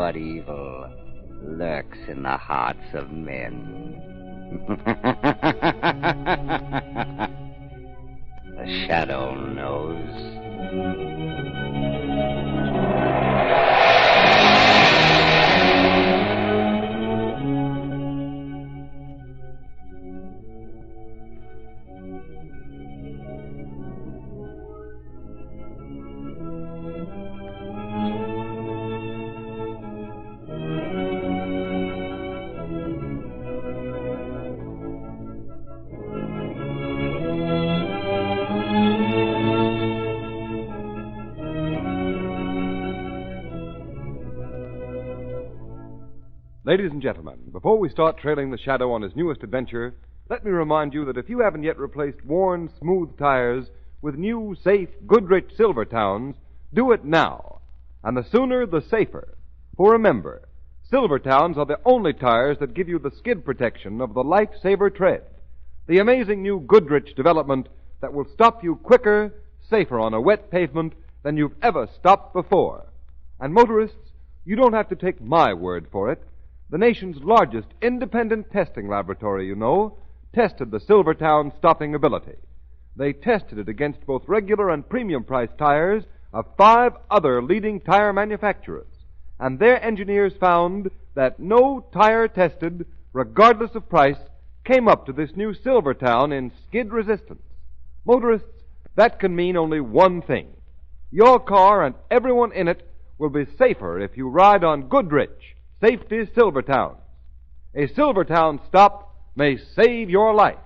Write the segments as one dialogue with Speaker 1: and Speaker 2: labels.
Speaker 1: but evil lurks in the hearts of men. The shadow knows.
Speaker 2: Ladies and gentlemen, before we start trailing the Shadow on his newest adventure, let me remind you that if you haven't yet replaced worn, smooth tires with new, safe Goodrich Silvertowns, do it now. And the sooner, the safer. For remember, Silvertowns are the only tires that give you the skid protection of the Lifesaver tread, the amazing new Goodrich development that will stop you quicker, safer on a wet pavement than you've ever stopped before. And motorists, you don't have to take my word for it. The nation's largest independent testing laboratory, tested the Silvertown stopping ability. They tested it against both regular and premium price tires of 5 other leading tire manufacturers. And their engineers found that no tire tested, regardless of price, came up to this new Silvertown in skid resistance. Motorists, that can mean only one thing. Your car and everyone in it will be safer if you ride on Goodrich. Safety Silvertown. A Silvertown stop may save your life.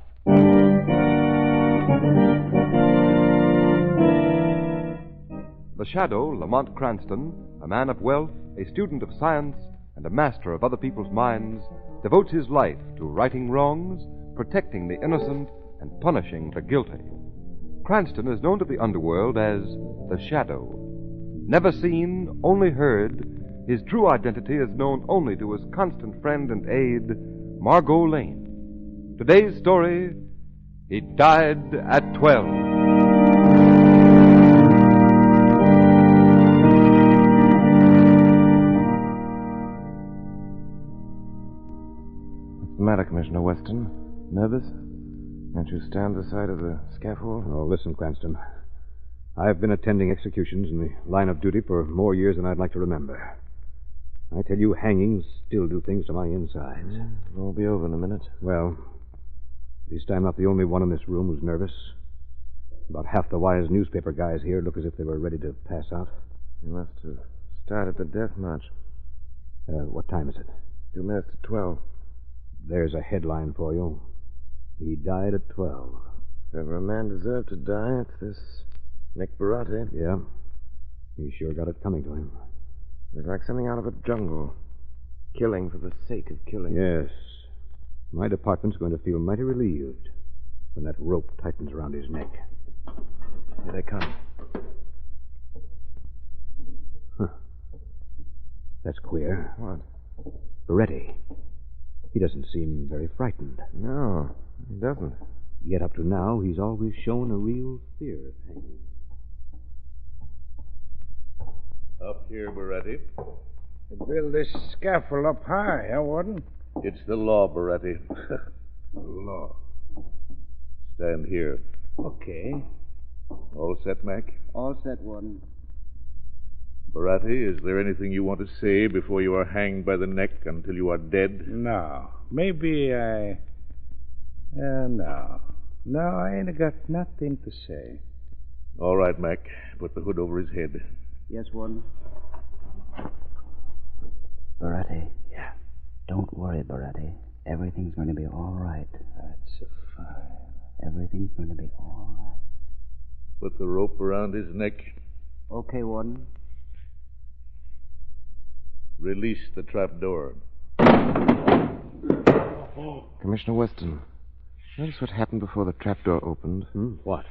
Speaker 2: The Shadow, Lamont Cranston, a man of wealth, a student of science, and a master of other people's minds, devotes his life to righting wrongs, protecting the innocent, and punishing the guilty. Cranston is known to the underworld as the Shadow. Never seen, only heard, his true identity is known only to his constant friend and aide, Margot Lane. Today's story, He Died at 12.
Speaker 3: What's the matter, Commissioner Weston? Nervous? Can't you stand the side of the scaffold?
Speaker 4: Oh, listen, Cranston. I've been attending executions in the line of duty for more years than I'd like to remember. I tell you, hangings still do things to my insides.
Speaker 3: It'll all be over in a minute.
Speaker 4: Well, at least I'm not the only one in this room who's nervous. About half the wise newspaper guys here look as if they were ready to pass out.
Speaker 3: You must have started the death march.
Speaker 4: What time is it?
Speaker 3: 2 minutes to 12.
Speaker 4: There's a headline for you. He died at 12.
Speaker 3: If ever a man deserved to die, it's this Nick Barati.
Speaker 4: Yeah. He sure got it coming to him.
Speaker 3: It's like something out of a jungle. Killing for the sake of killing.
Speaker 4: Yes. My department's going to feel mighty relieved when that rope tightens around his neck.
Speaker 3: Here they come.
Speaker 4: Huh. That's queer.
Speaker 3: What?
Speaker 4: Barati. He doesn't seem very frightened.
Speaker 3: No, he doesn't.
Speaker 4: Yet up to now, he's always shown a real fear of hanging.
Speaker 5: Up here, Barati.
Speaker 6: Build this scaffold up high, huh, Warden?
Speaker 5: It's the law, Barati.
Speaker 6: The law.
Speaker 5: Stand here.
Speaker 6: Okay.
Speaker 5: All set, Mac?
Speaker 6: All set, Warden.
Speaker 5: Barati, is there anything you want to say before you are hanged by the neck until you are dead?
Speaker 6: No. Maybe I... no. No, I ain't got nothing to say.
Speaker 5: All right, Mac. Put the hood over his head.
Speaker 6: Yes, Warden?
Speaker 1: Barati.
Speaker 6: Yeah.
Speaker 1: Don't worry, Barati. Everything's going to be all right.
Speaker 6: That's a fine.
Speaker 1: Everything's going to be all right.
Speaker 5: Put the rope around his neck.
Speaker 6: Okay, Warden.
Speaker 5: Release the trap door.
Speaker 3: Commissioner Weston, notice what happened before the trapdoor opened?
Speaker 4: What?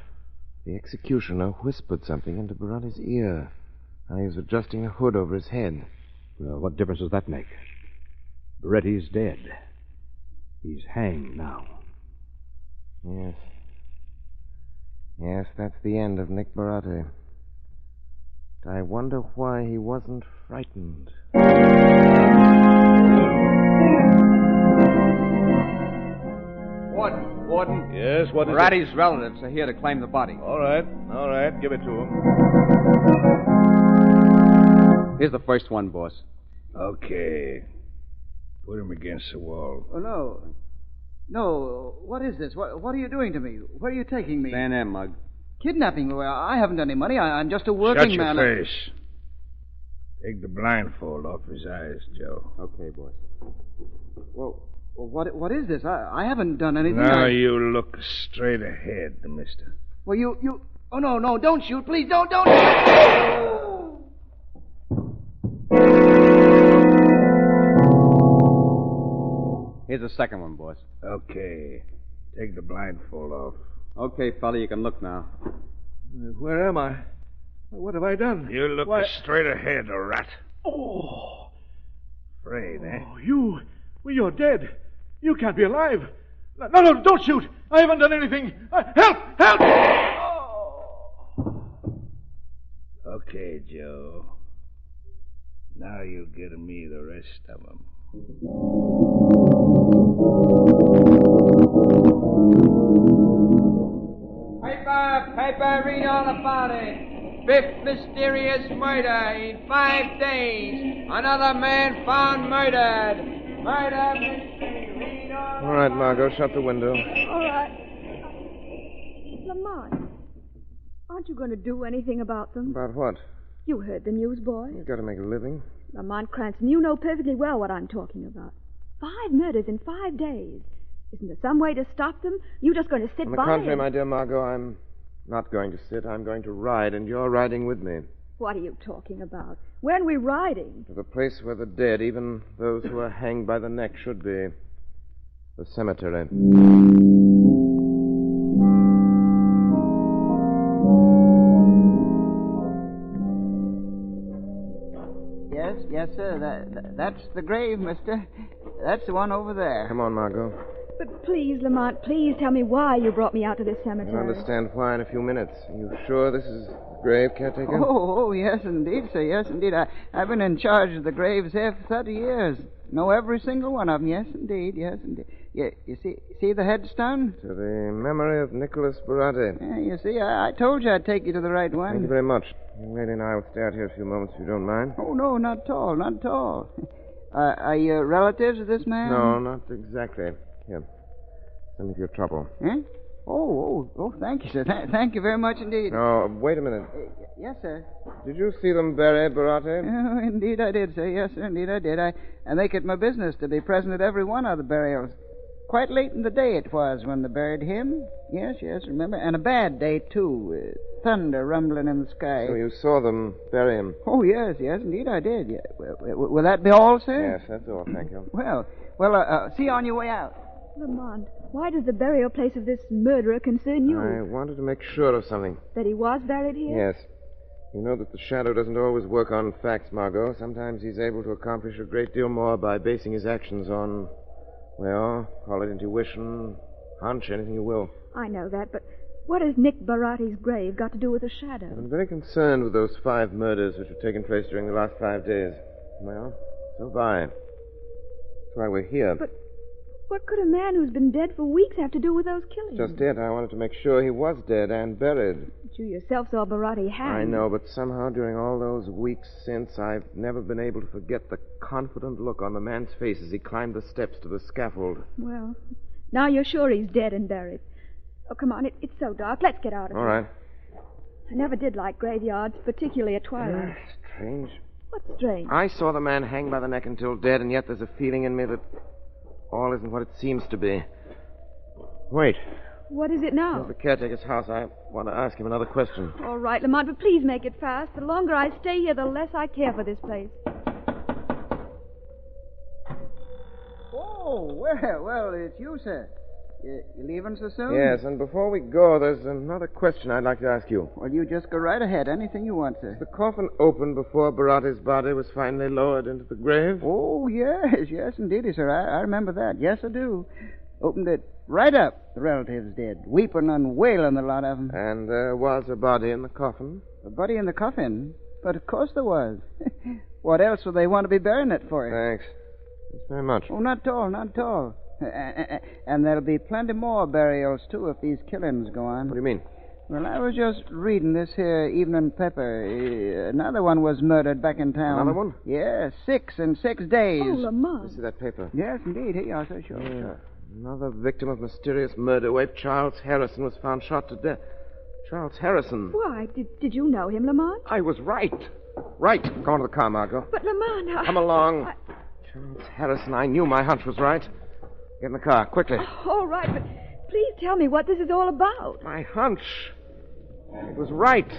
Speaker 3: The executioner whispered something into Barati's ear. He was adjusting a hood over his head.
Speaker 4: Well, what difference does that make? Barati's dead. He's hanged now.
Speaker 3: Yes. Yes, that's the end of Nick Barati. But I wonder why he wasn't frightened.
Speaker 7: Warden,
Speaker 5: Yes, what is it?
Speaker 7: Ratty's relatives are here to claim the body.
Speaker 5: All right. Give it to him.
Speaker 7: Here's the first one, boss.
Speaker 6: Okay. Put him against the wall.
Speaker 8: Oh, no. No, what is this? What are you doing to me? Where are you taking me?
Speaker 7: Stand there, Mug.
Speaker 8: Kidnapping me? Well, I haven't any money. I'm just a working
Speaker 6: Shut your
Speaker 8: man.
Speaker 6: face. Take the blindfold off his eyes, Joe.
Speaker 7: Okay, boss.
Speaker 8: Well, what is this? I haven't done anything.
Speaker 6: Now you look straight ahead, mister.
Speaker 8: Well, you... Oh, no, don't shoot. Please, don't.
Speaker 7: Here's the second one, boss.
Speaker 6: Okay. Take the blindfold off.
Speaker 7: Okay, fella, you can look now.
Speaker 5: Where am I? What have I done?
Speaker 6: You look straight ahead, rat.
Speaker 5: Oh.
Speaker 6: Afraid, eh?
Speaker 5: Oh, you. Well, you're dead. You can't be alive. No, don't shoot. I haven't done anything. Help!
Speaker 6: Okay, Joe. Now you get me the rest of them.
Speaker 9: Paper, read all about it. Fifth mysterious murder in 5 days. Another man found murdered. Murder mystery. Read
Speaker 3: All right, Margot, shut the window.
Speaker 10: All right. Lamont, aren't you going to do anything about them?
Speaker 3: About what?
Speaker 10: You heard the news, boy.
Speaker 3: You've got to make a living.
Speaker 10: Lamont Cranston, you know perfectly well what I'm talking about. 5 murders in 5 days. Isn't there some way to stop them? You just going to sit
Speaker 3: On the
Speaker 10: by
Speaker 3: contrary,
Speaker 10: and...
Speaker 3: my dear Margot, I'm not going to sit. I'm going to ride, and you're riding with me.
Speaker 10: What are you talking about? When are we riding?
Speaker 3: To the place where the dead, even those who are hanged by the neck, should be. The cemetery.
Speaker 8: Yes, sir. That's the grave, mister. That's the one over there.
Speaker 3: Come on, Margot.
Speaker 10: But please, Lamont, please tell me why you brought me out to this cemetery.
Speaker 3: You'll understand why in a few minutes. Are you sure this is the grave, caretaker?
Speaker 8: Oh, yes, indeed, sir. Yes, indeed. I've been in charge of the graves here for 30 years. Know every single one of them. Yes, indeed. You see the headstone?
Speaker 3: To the memory of Nicholas Barati.
Speaker 8: Yeah, you see, I told you I'd take you to the right one.
Speaker 3: Thank you very much. Young lady and I will stay out here a few moments if you don't mind.
Speaker 8: Oh, no, not at all. Are you relatives of this man?
Speaker 3: No, not exactly. Here. Send me your trouble.
Speaker 8: Huh? Oh, thank you, sir. Thank you very much indeed.
Speaker 3: No, wait a minute.
Speaker 8: Yes, sir.
Speaker 3: Did you see them bury Barati?
Speaker 8: Oh, indeed I did, sir. Yes, sir, indeed I did. I make it my business to be present at every one of the burials. Quite late in the day it was when they buried him. Yes, remember. And a bad day, too. Thunder rumbling in the sky.
Speaker 3: So you saw them bury him?
Speaker 8: Oh, yes, indeed I did. Yeah. Will that be all, sir?
Speaker 3: Yes, that's all, thank you.
Speaker 8: Well, see you on your way out.
Speaker 10: Lamont, why does the burial place of this murderer concern you?
Speaker 3: I wanted to make sure of something.
Speaker 10: That he was buried here?
Speaker 3: Yes. You know that the shadow doesn't always work on facts, Margot. Sometimes he's able to accomplish a great deal more by basing his actions on, well, call it intuition, hunch, anything you will.
Speaker 10: I know that, but what has Nick Barati's grave got to do with the shadow?
Speaker 3: I've been very concerned with those 5 murders which have taken place during the last 5 days. Well, so have I. That's why we're here.
Speaker 10: But what could a man who's been dead for weeks have to do with those killings?
Speaker 3: Just it. I wanted to make sure he was dead and buried.
Speaker 10: But you yourself saw Barati hanged.
Speaker 3: I know, but somehow during all those weeks since, I've never been able to forget the confident look on the man's face as he climbed the steps to the scaffold.
Speaker 10: Well, now you're sure he's dead and buried. Oh, come on. It's so dark. Let's get out of here.
Speaker 3: All right.
Speaker 10: I never did like graveyards, particularly at twilight.
Speaker 3: Strange.
Speaker 10: What's strange?
Speaker 3: I saw the man hang by the neck until dead, and yet there's a feeling in me that all isn't what it seems to be. Wait.
Speaker 10: What is it now?
Speaker 3: There's the caretaker's house. I want to ask him another question.
Speaker 10: All right, Lamont, but please make it fast. The longer I stay here, the less I care for this place.
Speaker 8: Oh, well, it's you, sir. You leaving so soon?
Speaker 3: Yes, and before we go, there's another question I'd like to ask you.
Speaker 8: Well, you just go right ahead. Anything you want, sir.
Speaker 3: The coffin opened before Barati's body was finally lowered into the grave?
Speaker 8: Oh, yes, indeed, sir. I remember that. Yes, I do. Opened it right up, the relatives did. Weeping and wailing, the lot of them.
Speaker 3: And there was a body in the coffin?
Speaker 8: A body in the coffin? But of course there was. What else would they want to be burying it for?
Speaker 3: Thanks very much.
Speaker 8: Oh, not at all. And there'll be plenty more burials, too, if these killings go on.
Speaker 3: What do you mean?
Speaker 8: Well, I was just reading this here evening paper. Another one was murdered back in town.
Speaker 3: Another one?
Speaker 8: Yes, 6 in 6 days.
Speaker 10: Oh, Lamont.
Speaker 3: This is that paper.
Speaker 8: Yes, indeed. Here you are, sir. Sure.
Speaker 3: Another victim of mysterious murder wave. Charles Harrison was found shot to death. Charles Harrison.
Speaker 10: Why, did you know him, Lamont?
Speaker 3: I was right. Right. Go on to the car, Margot.
Speaker 10: But, Lamont,
Speaker 3: Come along. Charles Harrison, I knew my hunch was right. Get in the car, quickly.
Speaker 10: All right, but please tell me what this is all about.
Speaker 3: My hunch. It was right.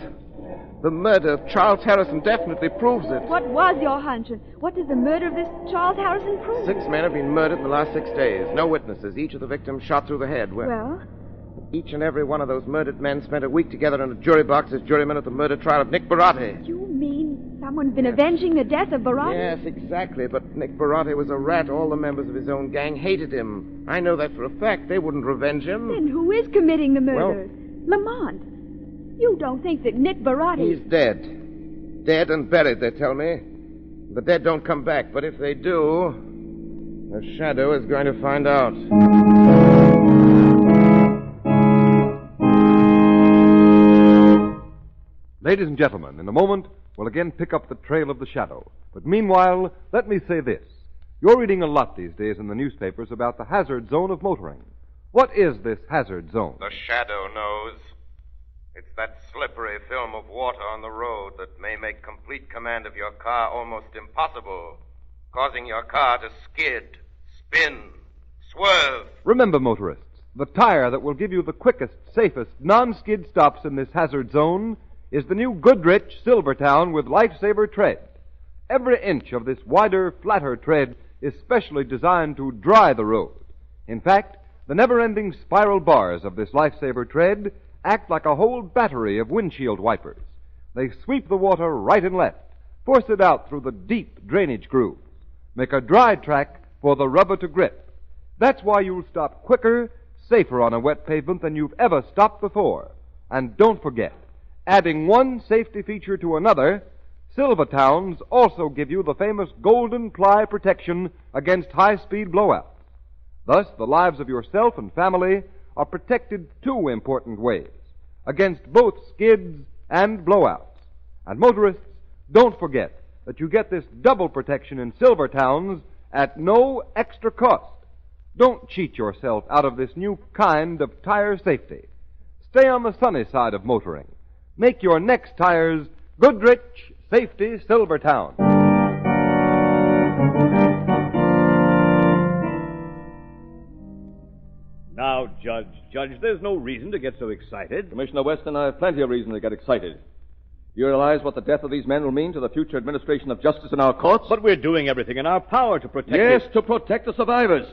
Speaker 3: The murder of Charles Harrison definitely proves it.
Speaker 10: What was your hunch, and what does the murder of this Charles Harrison prove?
Speaker 3: 6 men have been murdered in the last 6 days. No witnesses. Each of the victims shot through the head.
Speaker 10: Well?
Speaker 3: Each and every one of those murdered men spent a week together in a jury box as jurymen at the murder trial of Nick Baratti.
Speaker 10: You mean someone's been avenging the death of Baratti?
Speaker 3: Yes, exactly. But Nick Baratti was a rat. All the members of his own gang hated him. I know that for a fact. They wouldn't revenge him.
Speaker 10: Then who is committing the murders? Lamont, you don't think that Nick Baratti...
Speaker 3: He's dead. Dead and buried, they tell me. The dead don't come back, but if they do, the Shadow is going to find out.
Speaker 2: Ladies and gentlemen, in a moment, we'll again pick up the trail of the Shadow. But meanwhile, let me say this. You're reading a lot these days in the newspapers about the hazard zone of motoring. What is this hazard zone?
Speaker 11: The Shadow knows. It's that slippery film of water on the road that may make complete command of your car almost impossible, causing your car to skid, spin, swerve.
Speaker 2: Remember, motorists, the tire that will give you the quickest, safest, non-skid stops in this hazard zone is the new Goodrich Silvertown with Lifesaver tread. Every inch of this wider, flatter tread is specially designed to dry the road. In fact, the never-ending spiral bars of this Lifesaver tread act like a whole battery of windshield wipers. They sweep the water right and left, force it out through the deep drainage grooves, make a dry track for the rubber to grip. That's why you'll stop quicker, safer on a wet pavement than you've ever stopped before. And don't forget, adding one safety feature to another, Silvertowns also give you the famous golden ply protection against high-speed blowouts. Thus, the lives of yourself and family are protected 2 important ways, against both skids and blowouts. And motorists, don't forget that you get this double protection in Silvertowns at no extra cost. Don't cheat yourself out of this new kind of tire safety. Stay on the sunny side of motoring. Make your next tires Goodrich Safety Silvertown.
Speaker 12: Now, Judge, there's no reason to get so excited.
Speaker 7: Commissioner Weston, I have plenty of reason to get excited. You realize what the death of these men will mean to the future administration of justice in our courts?
Speaker 12: But we're doing everything in our power to protect...
Speaker 7: Yes, to protect the survivors.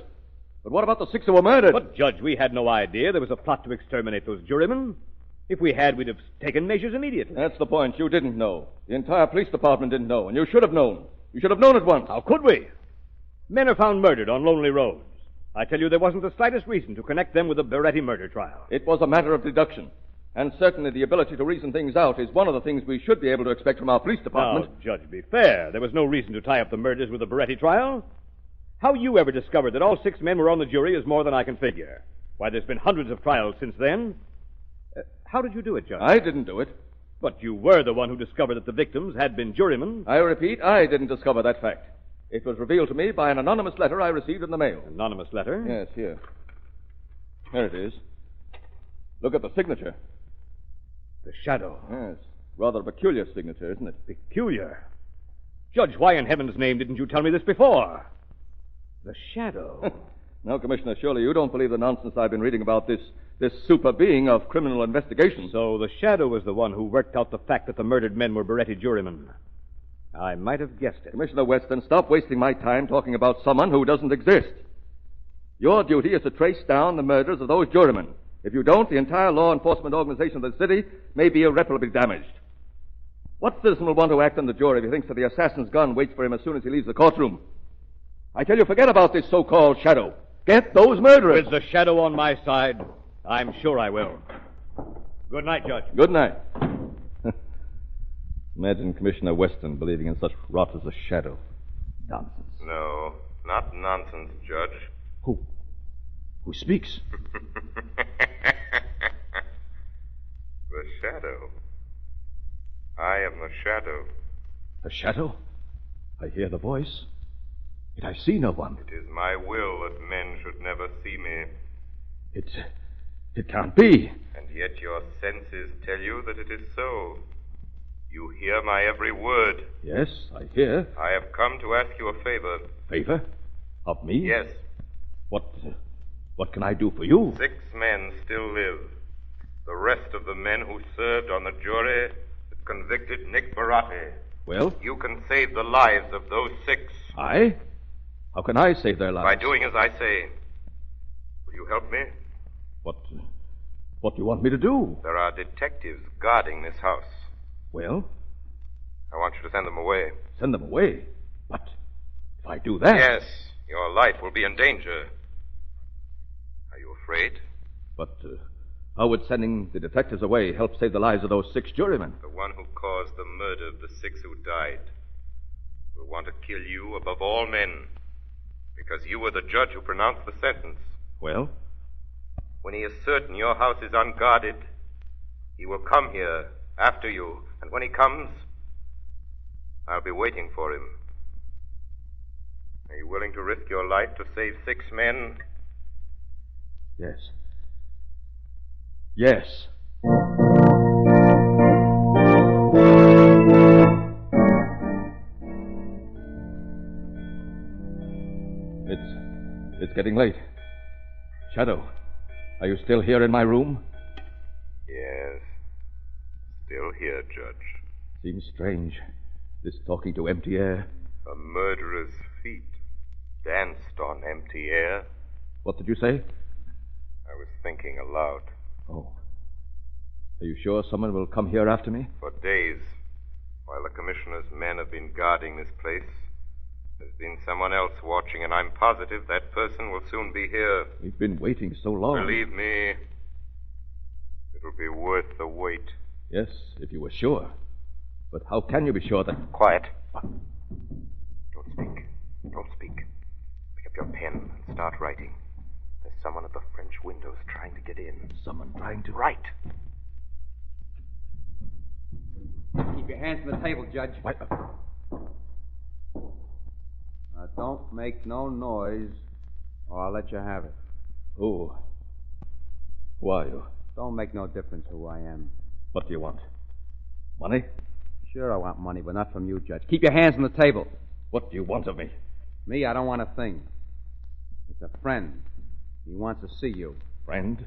Speaker 7: But what about the 6 who were murdered?
Speaker 12: But, Judge, we had no idea there was a plot to exterminate those jurymen. If we had, we'd have taken measures immediately.
Speaker 7: That's the point. You didn't know. The entire police department didn't know, and you should have known. You should have known at once.
Speaker 12: How could we? Men are found murdered on lonely roads. I tell you, there wasn't the slightest reason to connect them with the Baratti murder trial.
Speaker 7: It was a matter of deduction. And certainly the ability to reason things out is one of the things we should be able to expect from our police department.
Speaker 12: Now, Judge, be fair. There was no reason to tie up the murders with the Baratti trial. How you ever discovered that all 6 men were on the jury is more than I can figure. Why, there's been hundreds of trials since then. How did you do it, Judge?
Speaker 7: I didn't do it.
Speaker 12: But you were the one who discovered that the victims had been jurymen.
Speaker 7: I repeat, I didn't discover that fact. It was revealed to me by an anonymous letter I received in the mail.
Speaker 12: Anonymous letter?
Speaker 7: Yes, here. Here it is. Look at the signature.
Speaker 12: The Shadow.
Speaker 7: Yes. Rather a peculiar signature, isn't it?
Speaker 12: Peculiar? Judge, why in heaven's name didn't you tell me this before? The Shadow.
Speaker 7: No, Commissioner, surely you don't believe the nonsense I've been reading about this super being of criminal investigation.
Speaker 12: So the Shadow was the one who worked out the fact that the murdered men were Baratti jurymen. I might have guessed it.
Speaker 7: Commissioner Weston, stop wasting my time talking about someone who doesn't exist. Your duty is to trace down the murders of those jurymen. If you don't, the entire law enforcement organization of the city may be irreparably damaged. What citizen will want to act on the jury if he thinks that the assassin's gun waits for him as soon as he leaves the courtroom? I tell you, forget about this so-called Shadow. Get those murderers.
Speaker 12: With the Shadow on my side, I'm sure I will. Good night, Judge.
Speaker 7: Good night. Imagine Commissioner Weston believing in such rot as a Shadow. Nonsense.
Speaker 11: No, not nonsense, Judge.
Speaker 7: Who? Who speaks?
Speaker 11: The shadow. I am the shadow.
Speaker 7: The shadow? I hear the voice, yet I see no one.
Speaker 11: It is my will that men should never see me.
Speaker 7: It can't be.
Speaker 11: And yet your senses tell you that it is so. You hear my every word.
Speaker 7: Yes, I hear.
Speaker 11: I have come to ask you a favor.
Speaker 7: Favor? Of me?
Speaker 11: Yes.
Speaker 7: What can I do for you?
Speaker 11: 6 men still live. The rest of the men who served on the jury that convicted Nick Barati.
Speaker 7: Well?
Speaker 11: You can save the lives of those 6.
Speaker 7: I? How can I save their lives?
Speaker 11: By doing as I say. Will you help me?
Speaker 7: What do you want me to do?
Speaker 11: There are detectives guarding this house.
Speaker 7: Well?
Speaker 11: I want you to send them away.
Speaker 7: Send them away? But if I do that...
Speaker 11: Yes, your life will be in danger. Are you afraid?
Speaker 7: But how would sending the detectives away help save the lives of those 6 jurymen?
Speaker 11: The one who caused the murder of the 6 who died will want to kill you above all men, because you were the judge who pronounced the sentence.
Speaker 7: Well?
Speaker 11: When he is certain your house is unguarded, he will come here after you, and when he comes, I'll be waiting for him. Are you willing to risk your life to save 6 men?
Speaker 7: Yes. Yes. It's getting late. Shadow, are you still here in my room?
Speaker 11: Yes. Still here, Judge.
Speaker 7: Seems strange, this talking to empty air.
Speaker 11: A murderer's feet danced on empty air.
Speaker 7: What did you say?
Speaker 11: I was thinking aloud.
Speaker 7: Oh. Are you sure someone will come here after me?
Speaker 11: For days, while the commissioner's men have been guarding this place, there's been someone else watching, and I'm positive that person will soon be here.
Speaker 7: We've been waiting so long.
Speaker 11: Believe me, it'll be worth the wait.
Speaker 7: Yes, if you were sure. But how can you be sure that...
Speaker 11: Quiet. Don't speak. Don't speak. Pick up your pen and start writing. There's someone at the French windows trying to get in.
Speaker 7: Someone trying to...
Speaker 11: Write.
Speaker 9: Keep your hands on the table, Judge.
Speaker 7: What?
Speaker 9: Don't make no noise, or I'll let you have it.
Speaker 7: Who are you?
Speaker 9: Don't make no difference who I am.
Speaker 7: What do you want? Money?
Speaker 9: Sure I want money, but not from you, Judge. Keep your hands on the table.
Speaker 7: What do you want of me?
Speaker 9: Me, I don't want a thing. It's a friend. He wants to see you.
Speaker 7: Friend?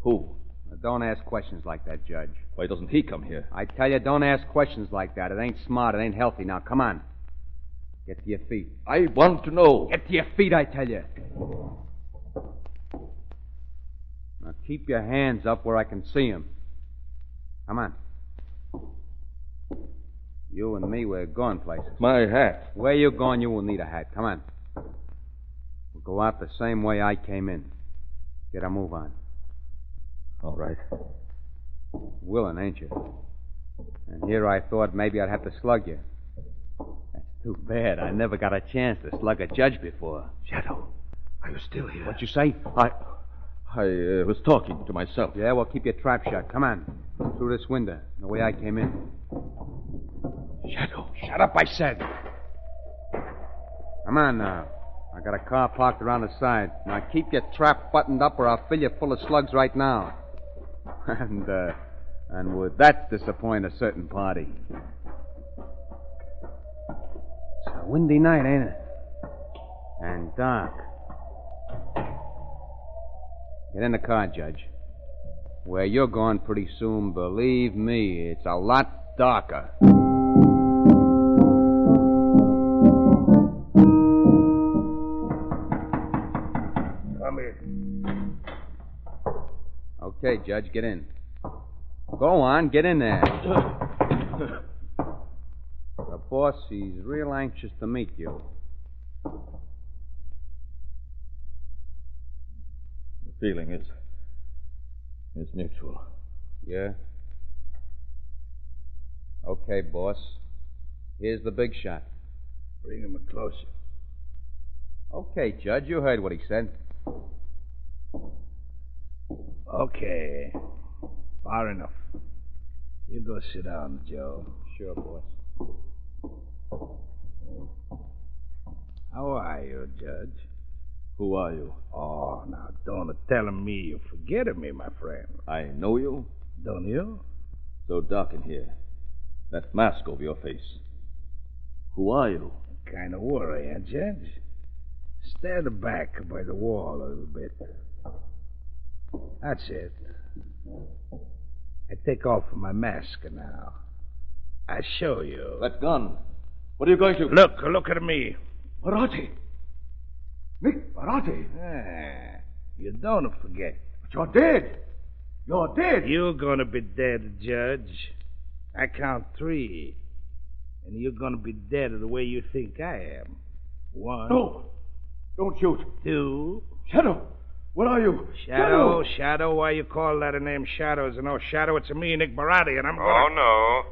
Speaker 7: Who?
Speaker 9: Now, don't ask questions like that, Judge.
Speaker 7: Why doesn't he come here?
Speaker 9: I tell you, don't ask questions like that. It ain't smart. It ain't healthy. Now, come on. Get to your feet.
Speaker 7: I want to know.
Speaker 9: Get to your feet, I tell you. Now, keep your hands up where I can see them. Come on. You and me, we're going places.
Speaker 7: My hat.
Speaker 9: Where you going, you will need a hat. Come on. We'll go out the same way I came in. Get a move on.
Speaker 7: All right.
Speaker 9: Willing, ain't you? And here I thought maybe I'd have to slug you. That's too bad. I never got a chance to slug a judge before.
Speaker 7: Shadow, are you still here?
Speaker 9: What'd you say?
Speaker 7: I was talking to myself.
Speaker 9: Yeah, well, keep your trap shut. Come on. Through this window, the way I came in.
Speaker 7: Shadow.
Speaker 9: Shut up, I said. Come on now. I got a car parked around the side. Now keep your trap buttoned up or I'll fill you full of slugs right now. And would that disappoint a certain party? It's a windy night, ain't it? And dark. Get in the car, Judge. Where you're going pretty soon, believe me, it's a lot darker.
Speaker 7: Come in.
Speaker 9: Okay, Judge, get in. Go on, get in there. The boss, he's real anxious to meet you.
Speaker 7: The feeling is mutual.
Speaker 9: Yeah? Okay, boss. Here's the big shot.
Speaker 7: Bring him closer.
Speaker 9: Okay, Judge, you heard what he said.
Speaker 6: Okay. Far enough. You go sit down, Joe.
Speaker 12: Sure, boss.
Speaker 6: How are you, Judge?
Speaker 7: Who are you?
Speaker 6: Oh, now don't tell me you forgetting me, my friend.
Speaker 7: I know you.
Speaker 6: Don't you?
Speaker 7: So dark in here. That mask over your face. Who are you?
Speaker 6: Kind of worry, eh, Judge? Stand back by the wall a little bit. That's it. I take off my mask now. I show you.
Speaker 7: That gun. What are you going to...
Speaker 6: Look at me.
Speaker 5: Barati! Nick Barati!
Speaker 6: Ah, you don't forget.
Speaker 5: But you're dead! You're dead!
Speaker 6: You're gonna be dead, Judge. I count 3. And you're gonna be dead the way you think I am. 1.
Speaker 5: No! Don't shoot.
Speaker 6: 2.
Speaker 5: Shadow! Where are you?
Speaker 6: Shadow. Why you call that a name Shadow? Is no Shadow. It's me, Nick Barati, and I'm gonna...
Speaker 11: Oh, no.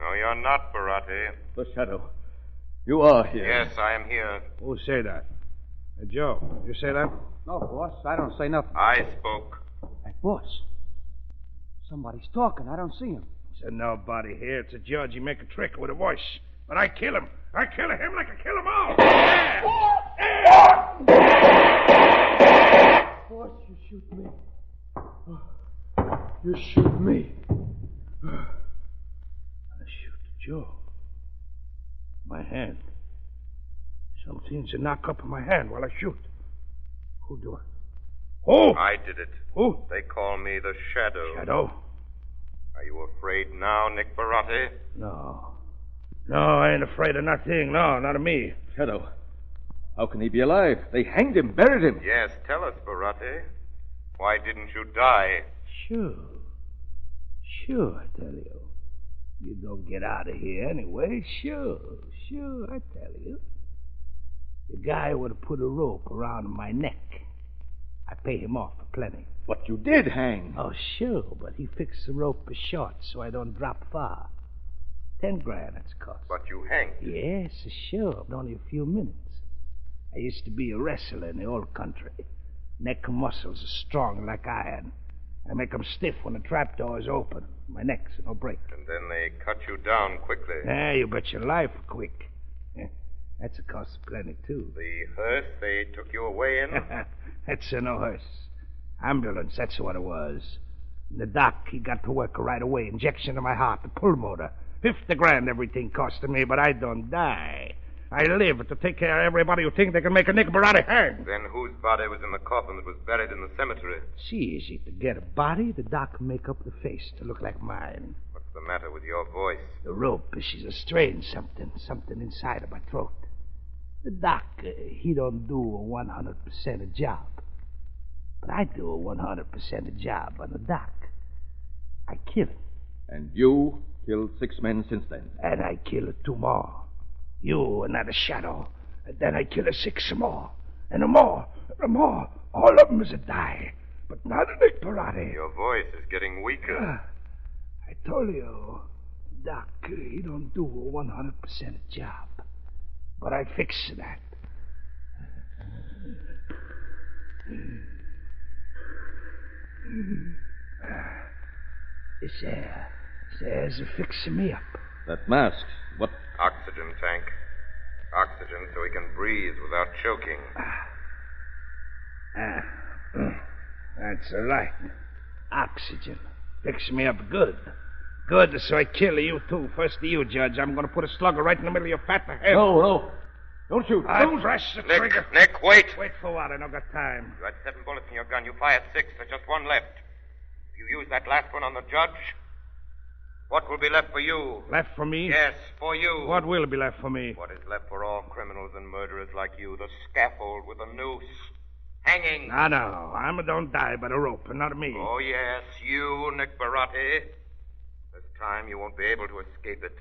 Speaker 11: No, you're not, Barati.
Speaker 7: The Shadow. You are here.
Speaker 11: Yes, I am here.
Speaker 6: Who say that? Joe, you say that?
Speaker 4: No, boss. I don't say nothing.
Speaker 11: I spoke.
Speaker 4: Hey, boss. Somebody's talking. I don't see him.
Speaker 6: There's nobody here. It's a judge. He make a trick with a voice. But I kill him. I kill him like I kill them all.
Speaker 5: Boss, you shoot me. You shoot me.
Speaker 6: I shoot Joe. My hand. Something's a knock up in my hand while I shoot. Who do it? Who?
Speaker 11: I did it.
Speaker 6: Who?
Speaker 11: They call me the Shadow.
Speaker 6: Shadow?
Speaker 11: Are you afraid now, Nick Barati?
Speaker 6: No, I ain't afraid of nothing. No, not of me.
Speaker 7: Shadow. How can he be alive? They hanged him, buried him.
Speaker 11: Yes, tell us, Barati. Why didn't you die?
Speaker 6: Sure, I tell you. You don't get out of here anyway. Sure, I tell you. The guy would have put a rope around my neck. I pay him off for plenty.
Speaker 7: But you did hang.
Speaker 6: Oh, sure, but he fixed the rope short so I don't drop far. 10 grand it's cost.
Speaker 11: But you hanged.
Speaker 6: Yes, sure, but only a few minutes. I used to be a wrestler in the old country. Neck muscles are strong like iron. I make 'em stiff when the trapdoor is open. My neck's no break.
Speaker 11: And then they cut you down quickly.
Speaker 6: You bet your life quick. That's a cost of plenty, too.
Speaker 11: The hearse they took you away in?
Speaker 6: That's no hearse. Ambulance, that's what it was. And the doc, he got to work right away. Injection to my heart, the pulmotor. 50 grand everything costed me, but I don't die. I live to take care of everybody who think they can make a Nick Barati hang.
Speaker 11: Then whose body was in the coffin that was buried in the cemetery?
Speaker 6: It's easy to get a body. The doc make up the face to look like mine.
Speaker 11: What's the matter with your voice?
Speaker 6: The rope, she's a strange something inside of my throat. The doc, he don't do a 100% a job. But I do a 100% a job on the doc. I kill him.
Speaker 7: And you killed 6 men since then?
Speaker 6: And I kill 2 more. You and that Shadow. And then I kill 6 more. And more. All of them is a die. But not a Nick Barati.
Speaker 11: Your voice is getting weaker.
Speaker 6: I told you, Doc, he don't do a 100% job. But I fix that. This air's fixing me up.
Speaker 7: That mask, what?
Speaker 11: Oxygen tank. Oxygen so he can breathe without choking.
Speaker 6: That's all right. Oxygen. Fix me up good. Good, so I kill you, too. First to you, Judge. I'm going to put a slugger right in the middle of your fat head.
Speaker 7: No. Don't shoot.
Speaker 6: I press the trigger.
Speaker 11: Nick, wait.
Speaker 6: Wait for what? I don't got time.
Speaker 11: You had 7 bullets in your gun. You fired 6. There's just 1 left. If you use that last one on the judge, what will be left for you?
Speaker 6: Left for me?
Speaker 11: Yes, for you.
Speaker 6: What will be left for me?
Speaker 11: What is left for all criminals and murderers like you? The scaffold with a noose. Hanging.
Speaker 6: No. I don't die by the rope, and not me.
Speaker 11: Oh, yes, you, Nick Barati. This time you won't be able to escape it.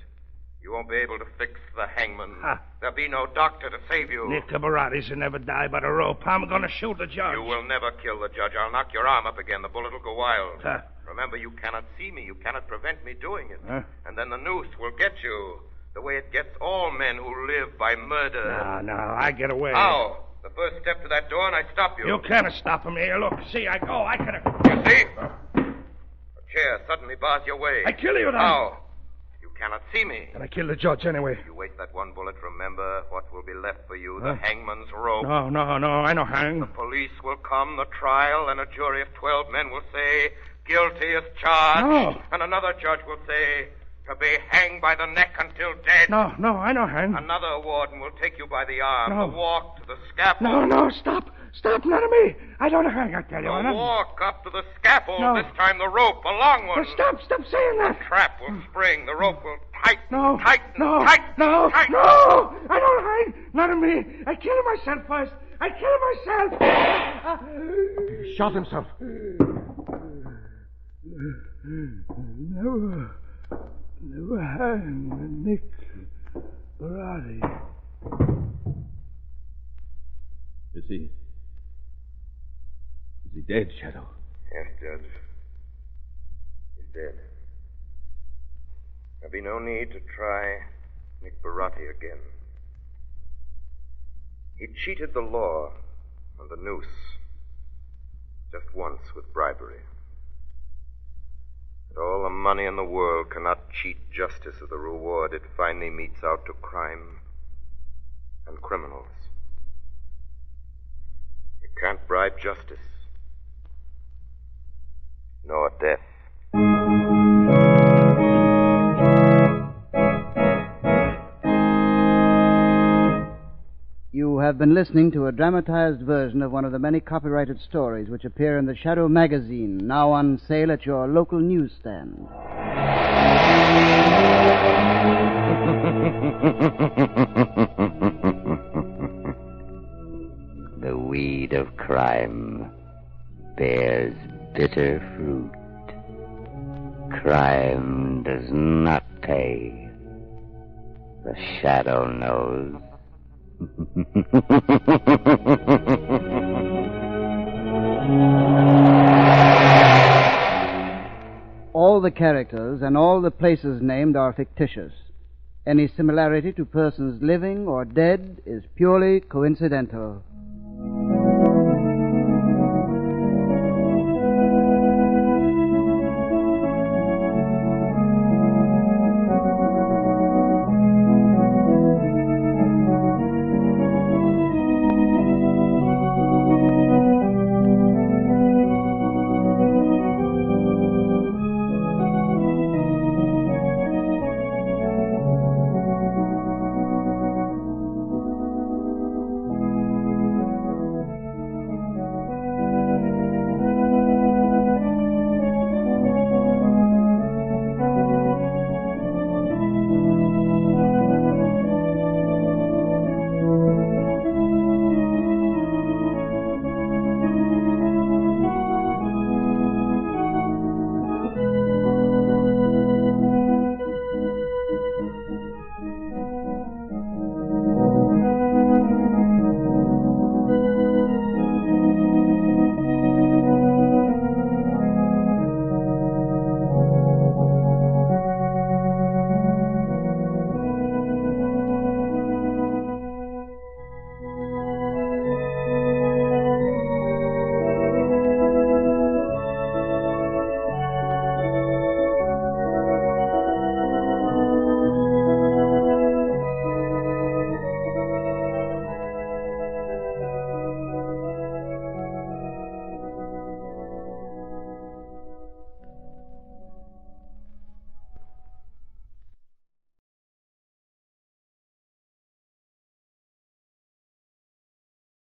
Speaker 11: You won't be able to fix the hangman. There'll be no doctor to save you.
Speaker 6: Nick Barati's will never die by the rope. I'm going to shoot the judge.
Speaker 11: You will never kill the judge. I'll knock your arm up again. The bullet will go wild. Remember, you cannot see me. You cannot prevent me doing it. And then the noose will get you. The way it gets all men who live by murder.
Speaker 6: No, I get away.
Speaker 11: How? The first step to that door, and I stop you.
Speaker 6: You can't stop me. Look, see, I could have...
Speaker 11: You see? A chair suddenly bars your way.
Speaker 6: I kill you then.
Speaker 11: How? You cannot see me.
Speaker 6: And I kill the judge anyway.
Speaker 11: If you waste that one bullet, remember what will be left for you, the hangman's rope.
Speaker 6: No, I know hang.
Speaker 11: The police will come, the trial, and a jury of 12 men will say, guilty as charged.
Speaker 6: No.
Speaker 11: And another judge will say, to be hanged by the neck until dead.
Speaker 6: No, I know hang.
Speaker 11: Another warden will take you by the arm,
Speaker 6: No.
Speaker 11: the walk to the scaffold.
Speaker 6: No, stop. Stop, none of me. I don't hang, I tell you.
Speaker 11: The walk up to the scaffold, this time the rope, a long one.
Speaker 6: Stop saying that.
Speaker 11: The trap will spring, the rope will tighten,
Speaker 6: No,
Speaker 11: tighten,
Speaker 6: no,
Speaker 11: tighten,
Speaker 6: no,
Speaker 11: tighten.
Speaker 6: no. I don't hang. None of me. I kill myself first. I kill myself.
Speaker 5: He shot himself.
Speaker 6: Never hang Nick Barati.
Speaker 7: Is he dead, Shadow?
Speaker 11: Yes, Judge. He's dead. There'll be no need to try Nick Barati again. He cheated the law on the noose just once with bribery. But all the money in the world cannot cheat justice of the reward it finally metes out to crime and criminals. You can't bribe justice, nor death.
Speaker 8: You have been listening to a dramatized version of one of the many copyrighted stories which appear in the Shadow magazine, now on sale at your local newsstand.
Speaker 1: The weed of crime bears bitter fruit. Crime does not pay. The Shadow knows.
Speaker 8: All the characters and all the places named are fictitious. Any similarity to persons living or dead is purely coincidental.